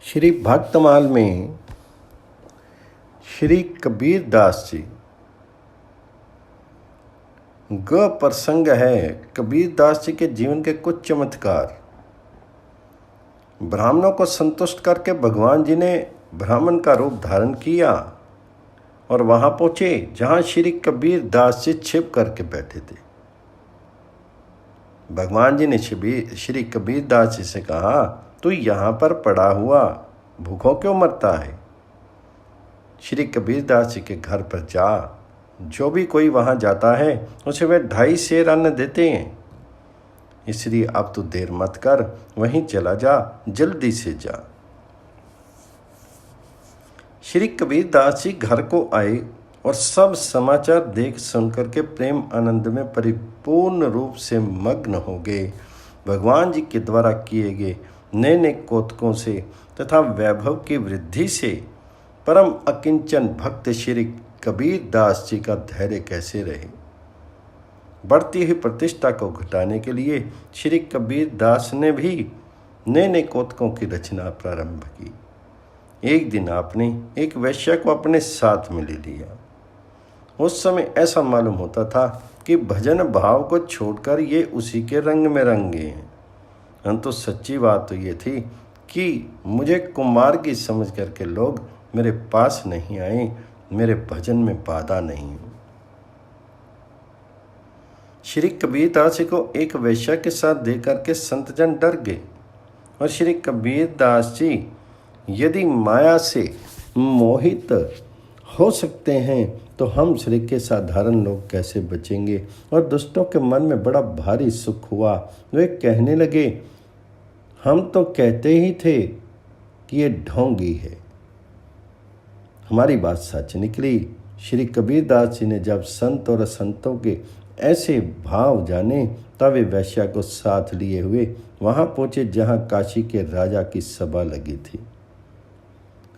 श्री भक्तमाल में श्री कबीर दास जी ग प्रसंग है। कबीर दास जी के जीवन के कुछ चमत्कार। ब्राह्मणों को संतुष्ट करके भगवान जी ने ब्राह्मण का रूप धारण किया और वहां पहुंचे जहां श्री कबीर दास जी छिप करके बैठे थे। भगवान जी ने श्री कबीर दास जी से कहा, तू यहाँ पर पड़ा हुआ भूखों क्यों मरता है? श्री कबीर दास जी के घर पर जा, जो भी कोई वहाँ जाता है उसे वे 2.5 सेर अन्न देते हैं, इसलिए अब तू देर मत कर, वहीं चला जा, जल्दी से जा। श्री कबीर दास जी घर को आए और सब समाचार देख सुनकर के प्रेम आनंद में परिपूर्ण रूप से मग्न हो गए। भगवान जी के द्वारा किए गए नए नए कौतकों से तथा वैभव की वृद्धि से परम अकिंचन भक्त श्री कबीर दास जी का धैर्य कैसे रहे। बढ़ती हुई प्रतिष्ठा को घटाने के लिए श्री कबीर दास ने भी नए नए कौतकों की रचना प्रारंभ की। एक दिन आपने एक वैश्य को अपने साथ में ले लिया। उस समय ऐसा मालूम होता था कि भजन भाव को छोड़कर ये उसी के रंग में रंगे हैं। परंतु सच्ची बात तो ये थी कि मुझे कुमार की समझ करके लोग मेरे पास नहीं आए, मेरे भजन में बाधा नहीं हुई। श्री कबीर दास जी को एक वैश्य के साथ देकर के संतजन डर गए और श्री कबीर दास जी यदि माया से मोहित हो सकते हैं तो हम श्री के साधारण लोग कैसे बचेंगे। और दुष्टों के मन में बड़ा भारी सुख हुआ। वे कहने लगे, हम तो कहते ही थे कि ये ढोंगी है। हमारी बात सच निकली। श्री कबीर दास जी ने जब संत और असंतों के ऐसे भाव जाने तब वे वैश्या को साथ लिए हुए वहां पहुंचे जहां काशी के राजा की सभा लगी थी।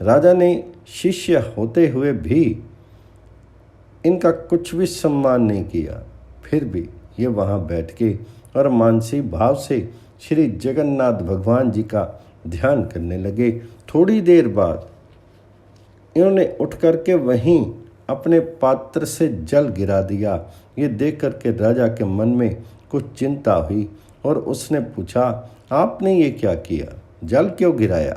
राजा ने शिष्य होते हुए भी इनका कुछ भी सम्मान नहीं किया। फिर भी ये वहां बैठ के और मानसिक भाव से श्री जगन्नाथ भगवान जी का ध्यान करने लगे। थोड़ी देर बाद इन्होंने उठ करके वहीं अपने पात्र से जल गिरा दिया। ये देख करके राजा के मन में कुछ चिंता हुई और उसने पूछा, आपने ये क्या किया, जल क्यों गिराया?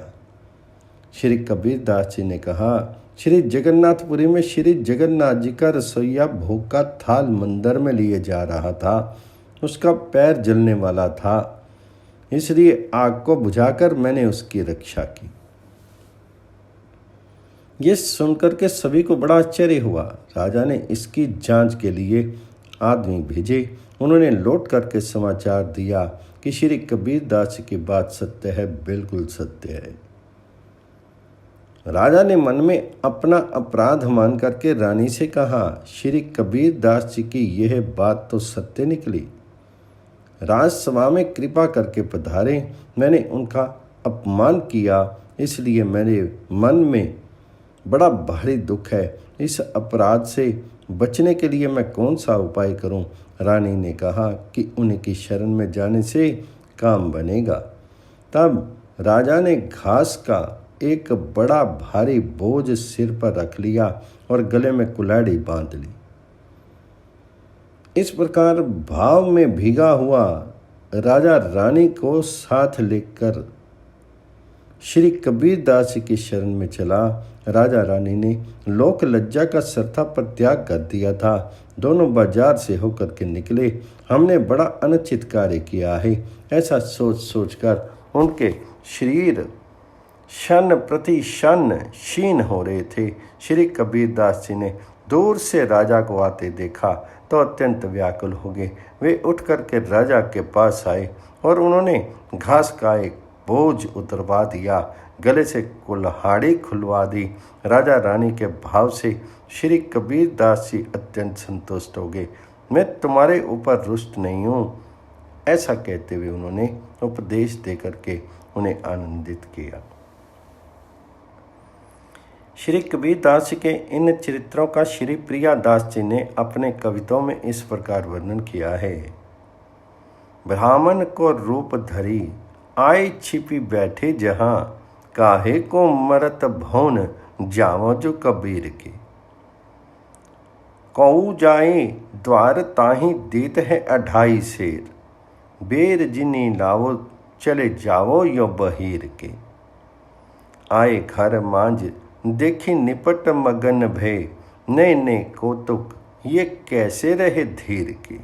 श्री कबीर दास जी ने कहा, श्री जगन्नाथपुरी में श्री जगन्नाथ जी का रसोइया भोग का थाल मंदिर में लिए जा रहा था। उसका पैर जलने वाला था, इसलिए आग को बुझाकर मैंने उसकी रक्षा की। ये सुनकर के सभी को बड़ा आश्चर्य हुआ। राजा ने इसकी जांच के लिए आदमी भेजे। उन्होंने लौट करके समाचार दिया कि श्री कबीर दास जी की बात सत्य है, बिल्कुल सत्य है। राजा ने मन में अपना अपराध मान करके रानी से कहा, श्री कबीर दास जी की यह बात तो सत्य निकली। राजसभा में कृपा करके पधारे। मैंने उनका अपमान किया, इसलिए मेरे मन में बड़ा भारी दुख है। इस अपराध से बचने के लिए मैं कौन सा उपाय करूं? रानी ने कहा कि उनकी शरण में जाने से काम बनेगा। तब राजा ने घास का एक बड़ा भारी बोझ सिर पर रख लिया और गले में कुल्हाड़ी बांध ली। इस प्रकार भाव में भीगा हुआ राजा रानी को साथ लेकर श्री कबीर दास जी की शरण में चला। राजा रानी ने लोक लज्जा का सरथा पर त्याग कर दिया था। दोनों बाजार से होकर के निकले। हमने बड़ा अनुचित कार्य किया है, ऐसा सोच सोचकर उनके शरीर क्षण प्रति क्षण क्षीण हो रहे थे। श्री कबीर दास जी ने दूर से राजा को आते देखा तो अत्यंत व्याकुल हो गए। वे उठ करके राजा के पास आए और उन्होंने घास का एक बोझ उतरवा दिया, गले से कुल्हाड़ी खुलवा दी। राजा रानी के भाव से श्री कबीर दास जी अत्यंत संतुष्ट हो गए। मैं तुम्हारे ऊपर रुष्ट नहीं हूँ, ऐसा कहते हुए उन्होंने उपदेश दे करके उन्हें आनंदित किया। श्री कबीर दास जी के इन चरित्रों का श्री प्रिया दास जी ने अपने कविताओं में इस प्रकार वर्णन किया है। ब्राह्मण को रूप धरी आए छिपी बैठे जहाँ, काहे को मरत भौन जावो जो कबीर के। कऊ जाए द्वार ताही देत है 2.5 शेर, बेर जिनी लावो चले जावो यो बहीर के। आए घर मांझ देखी निपट मगन भय, ने कौतुक ये कैसे रहे धीर के।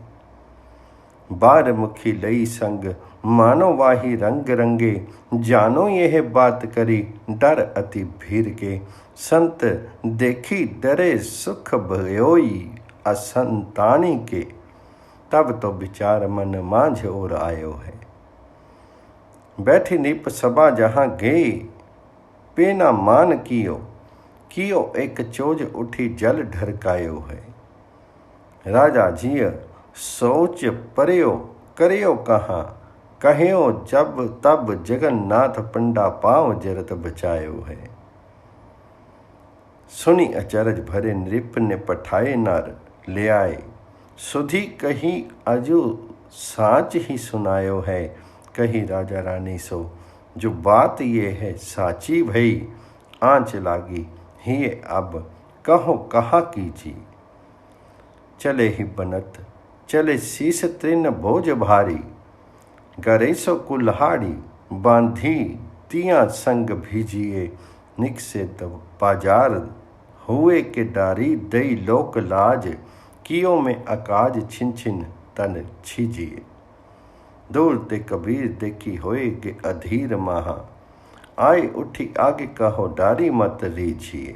बार मुखी लई संग मानो वाही रंग रंगे, जानो यह बात करी डर अति भीर के। संत देखी डरे सुख भयोई असंतानी के, तब तो विचार मन मांझ और आयो है। बैठी निप सभा जहाँ गई, पेना मान कियो एक चोज उठी जल ढरकायो है। राजा जिय सोच परयो करियो कहाँ, कहियो जब तब जगन्नाथ पंडा पाँव जरत बचायो है। सुनी अचरज भरे नृप ने पठाए नर ले आए, सुधी कही अजू साच ही सुनायो है। कही राजा रानी सो जो बात ये है साची भई, आँच लागी ही अब कहो कहा कीजिए। चले ही बनत चले शीस तृण भोज भारी, गरे सो कुल्हाड़ी बांधी तियाँ संग भीजिए। निकसे तब बाजार हुए के डारी, दई लोक लाज कियो में अकाज छिन छिन तन छीजिए। दूर ते कबीर देखी होए के अधीर महा, आए उठी आगे कहो डारी मत लीजिए।